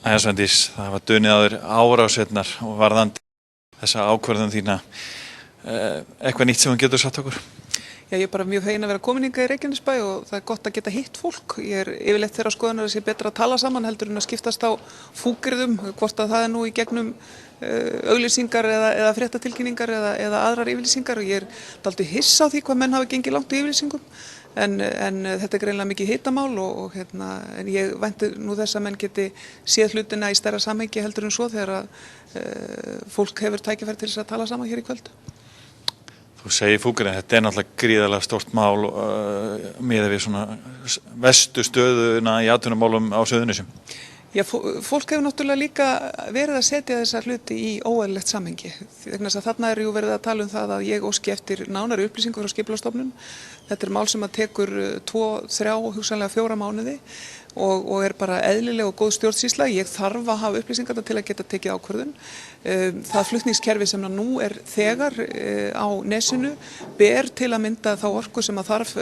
Svandís, það var dunið áður árásirnar og varðandi þessa ákvörðun þína. Eitthvað nýtt sem þú getur sagt okkur? Já, ég er bara mjög fegin að vera komin hingað í Reykjanesbæ og það er gott að geta hitt fólk. Ég er yfirleitt þeirrar skoðunar að sé betra að tala saman heldur en að skiptast á fúkyrðum, hvort að það er nú í gegnum auglýsingar eða fréttatilkynningar eða aðrar yfirlýsingar, og ég er dálítið hissa á því hvað menn hafa gengið langt í yfirlýsingum. En þetta er greinilega mikið hitamál en ég vænti nú þess að menn geti séð hlutina í stærra samhengi heldur en svo þegar að fólk hefur tækifæri til þess að tala saman hér í kvöld. Þú segir fúkyrðin, þetta er náttúrulega gríðarlega stórt mál miðað við svona verstu stöðuna í atvinnumálum á Suðurnesjum. Já, fólk hefur náttúrulega líka verið að setja þessa hluti í óeðlilegt samhengi. Vegna þess að þarna er jú verið að tala um það að ég óski eftir nánari upplýsingar frá Skipulagsstofnun. Þetta er mál sem að tekur 2, 3, hugsanlega 4 mánuði og er bara eðlileg og góð stjórnsýsla. Ég þarf að hafa upplýsingarna til að geta tekið ákvörðun. Það flutningskerfi sem nú er þegar á nesinu ber til að mynda þá orku sem að þarf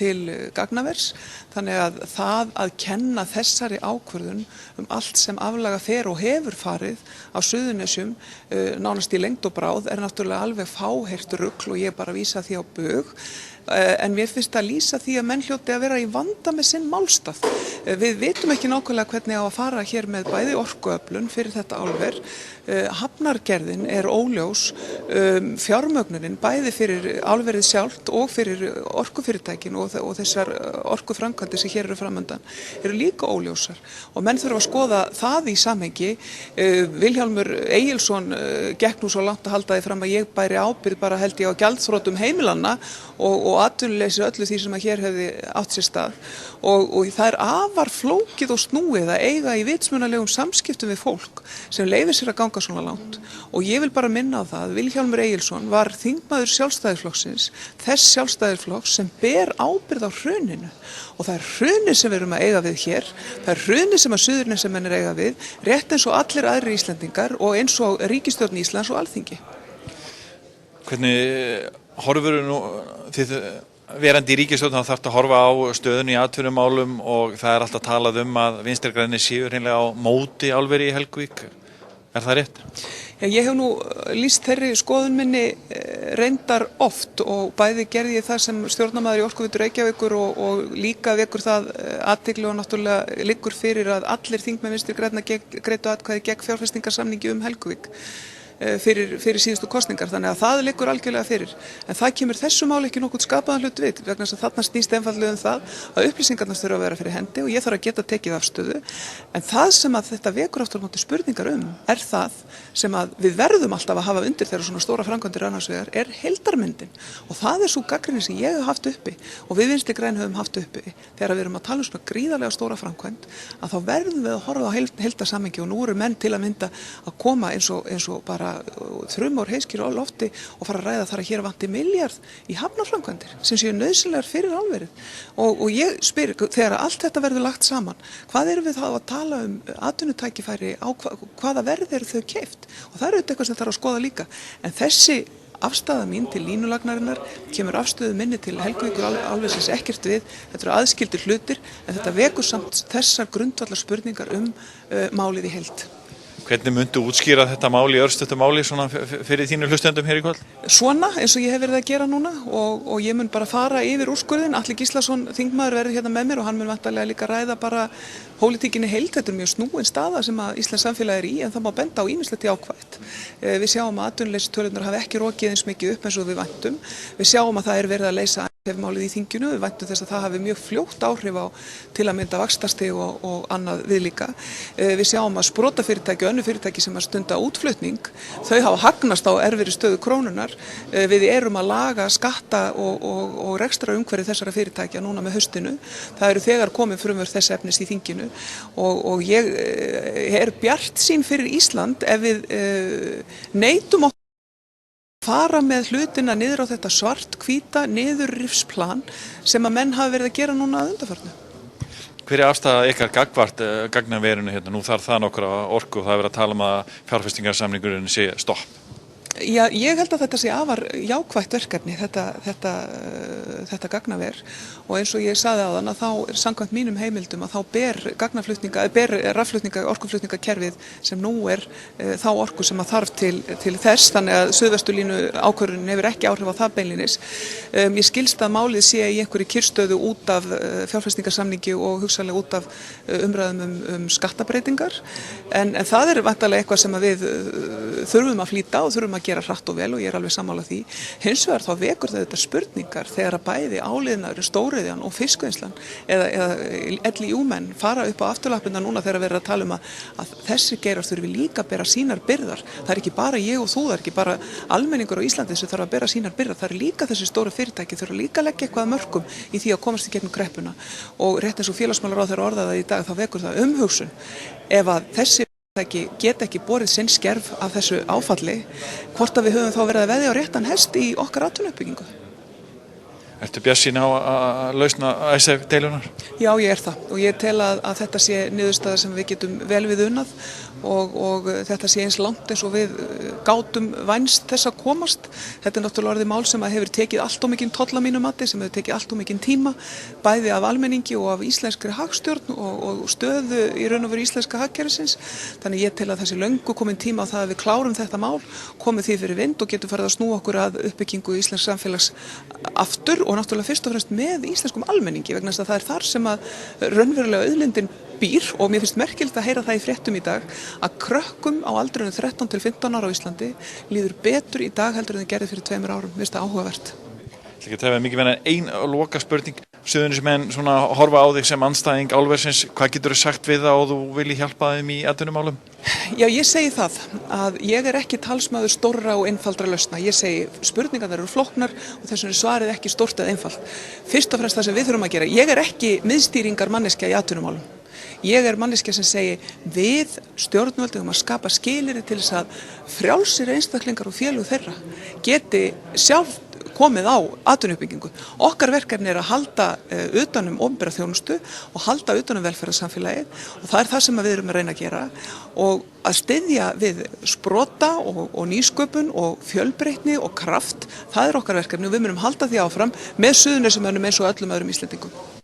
til gagnavers. Þannig að það að kenna þessari ákvörðun allt sem aflaga fer og hefur farið á Suðurnesjum nánast í lengd og bráð er náttúrulega alveg fáheyrt rugl og ég bara vísa því á bug. En mér finnst að lýsa því að menn hljóti að vera í vanda með sinn málstað. Við vitum ekki nákvæmlega hvernig á að fara hér með bæði orkuöflun fyrir þetta álver. Hafnargerðin er óljós, fjármögnunin bæði fyrir álverið sjálft og fyrir orkufyrirtækin og þessar orkuframkvæmdir sem hér eru framundan eru líka óljósar og menn þurfa að skoða það í samhengi. Vilhjálmur Egilsson gekk nú svo langt að halda því fram að ég bæri ábyrgð bara held ég á gjaldþrotum heimilanna og atvinnuleysi öllu því sem að hér hefði átt sér stað og það er afar flókið og snúið að eiga í vitsmunalegum samskiptum við fólk sem leyfir sér að ganga svona langt og ég vil bara minna á það að Vilhjálmur Egilsson var þingmaður Sjálfstæðisflokksins, þess Sjálfstæðisflokks sem ber ábyrgð á hruninu og það er hrunið sem við erum að eiga við hér, það er hrunið sem að Suðurnesjamenn er að eiga við, rétt eins og allir aðrir Íslendingar og eins og ríkisstjórn Íslands og Alþingi. Hvernig horfur nú þið verandi í ríkisstjórn þá þarf að horfa á stöðunni í atvinnumálum og það er alltaf talað að Vinstri grænir séu hreinlega á móti álveri í Helguvík. Er það rétt? Já, ég hef nú lýst þeirri skoðun minni reyndar oft og bæði gerði ég það sem stjórnarmaður í Orkuveitu Reykjavíkur og líka vekur það athygli og náttúrulega liggur fyrir að allir þingmenn Vinstri grænna greiddu atkvæði gegn fjárfestingarsamningi Helguvík. Fyrir síðustu kosningar, þannig að það liggur algjörlega fyrir. En það kemur þessu máli ekki nokkuð skapaðan hlut við, vegna þess að þarna snýst einfaldlega það að upplýsingarnar þurfa að vera fyrir hendi og ég þarf að geta tekið afstöðu. En það sem að þetta vekur aftur á móti spurningar er það sem að við verðum alltaf að hafa undir þegar svona stóra framkvæmdir annars vegar er heildarmyndin. Og það er sú gagnrýni sem ég hef haft uppi og við Vinstri græn höfum haft uppi þegar við erum að tala svona gríðarlega stóra framkvæmd að þá verðum við að horfa á heildarsamhengi og nú eru menn til að mynda að koma eins og bara þrumár heiskir á lofti og fara að ræða þar að hér vanti milljarð í hafnarframkvæmdir sem séu nauðsynlegar fyrir álverið og ég spyr þegar allt þetta verður lagt saman hvað erum við þá að tala atvinnutækifæri á hvaða verð eru þau keypt og það eru eitthvað sem þarf að skoða líka en þessi afstaða mín til línulagnarinnar kemur afstöðu minni til Helguvíkur álversins ekkert við, þetta eru aðskildir hlutir en þetta vekur samt þessar grundvallar spurningar málið í heild. Hvernig myndu útskýra þetta mál í örstuttu máli svona fyrir þínu hlustendum hér í kvöld? Svona eins og ég hef verið að gera núna og ég mun bara fara yfir úrskurðin. Atli Gíslason þingmaður verður hérna með mér og hann mun vantarlega líka ræða bara pólitíkinni heild. Þetta er mjög snúin staða sem að Íslands samfélag er í en það má benda á ýmislegt jákvætt. Við sjáum að atvinnuleysistölurnar hafa ekki rokið eins mikið upp eins og við væntum. Við sjáum að það er verið að leysa málið í þinginu, við væntum þess að það hafi mjög fljótt áhrif á til að mynda vaxtastig og annað viðlíka. Við sjáum að sprotafyrirtæki og önnur fyrirtæki sem að stunda útflutning, þau hafa hagnast á erfiðri stöðu krónunnar. Við erum að laga skatta og rekstrarumhverfi þessara fyrirtækja núna með haustinu. Það eru þegar komið frumvörp þess efnis í þinginu og ég er bjartsýn fyrir Ísland ef við neitum fara með hlutina niður á þetta svart-hvíta niðurrifsplan sem að menn hafa verið að gera núna að undanförnu. Hver er afstaða ykkar gagnvart gagnaverinu hérna? Nú þarf það nokkra orku og það er verið að tala að fjárfestingarsamningurinn sé stopp. Já, ég held að þetta sé afar jákvætt verkefni, þetta gagnaver og eins og ég sagði áðan að þá samkvæmt mínum heimildum að þá ber orkuflutningakerfið sem nú þá orku sem að þarf til þess, þannig að Suðvesturlínu ákvörðunin hefur ekki áhrif á það beinlínis. Ég skilst að málið sé í einhverju kyrrstöðu út af fjárfestingarsamningi og hugsanlega út af umræðum skattabreitingar, en það væntanlega eitthvað sem að við þurfum að flýta og þurfum að gera hratt og vel og ég alveg sammála því. Hins vegar þá vekur þetta spurningar þegar að bæði áliðnaður, stóriðjan og fiskvinnslan eða LÍÚ-menn fara upp á afturlappirnar núna þegar verið að tala um að þessi geirar þurfi líka að bera sínar byrðar. Það ekki bara ég og þú, það ekki bara almenningur á Íslandi sem þarf að bera sínar byrðar, það líka þessi stóru fyrirtæki þurfa líka að leggja eitthvað að mörkum í því að komast í gegnum kreppuna og rétt eins og félagsmálaráðherra orðaði í dag þá vekur það umhugsun ef að þessi geta ekki borið sinn skerf af þessu áfalli, hvort að við höfum þá verið að veðja á réttan hest í okkar atvinnuuppbyggingu. Ertu bjartsýn á að lausna Icesave-deilunar? Já, ég það og ég tel að þetta sé niðurstaða sem við getum vel við unnað og þetta sé eins langt eins og við gátum vænst þess að komast. Þetta náttúrulega orðið mál sem hefur tekið allt of mikinn toll að mínu mati, sem hefur tekið allt of mikinn tíma, bæði af almenningi og af íslenskri hagstjórn og stöðu í raun og veru íslenska hagkerfisins. Þannig ég tel að þessi löngu komin tíma á það að við klárum þetta mál, komið því fyrir vind og getum farið að snúa okkur að uppbyggingu íslensks samfélags aftur og náttúrulega fyrst og fremst með íslenskum almenningi vegna þess að það þar sem að raunverulega auðlindin býr og mér finnst merkilegt að heyra það í fréttum í dag að krökkum á aldrinum 13 til 15 ára á Íslandi líður betur í dag heldur en það gerði fyrir 2 árum. Mér finnst það áhugavert. Það er mikið verið ein loka spurning. Suðurnesjamenn svona horfa á þig sem andstæðing álversins. Hvað getur þú sagt við það og þú vilji hjálpa þeim í atvinnumálum? Já, ég segi það að ég ekki talsmaður stórra og einfaldra lausna. Ég segi spurningarnar eru flóknar og þess vegna er svarið ekki stórt eða einfalt. Fyrst og fremst það sem við þurfum að gera. Ég ekki miðstýringar manneskja í atvinnumálum. Ég manneskja sem segi við stjórnvöldum að skapa skilyrði til þess að frjálsir einstaklingar og félög þeirra geti sjálf komið á atvinnuuppbyggingu. Okkar verkefni að halda utan opinbera þjónustu og halda utan velferðarsamfélagið og það það sem við erum að reyna að gera og að styðja við sprota og nýsköpun og fjölbreytni og kraft, það okkar verkefni og við munum halda því áfram með Suðurnesjamönnum eins og öllum öðrum Íslendingum.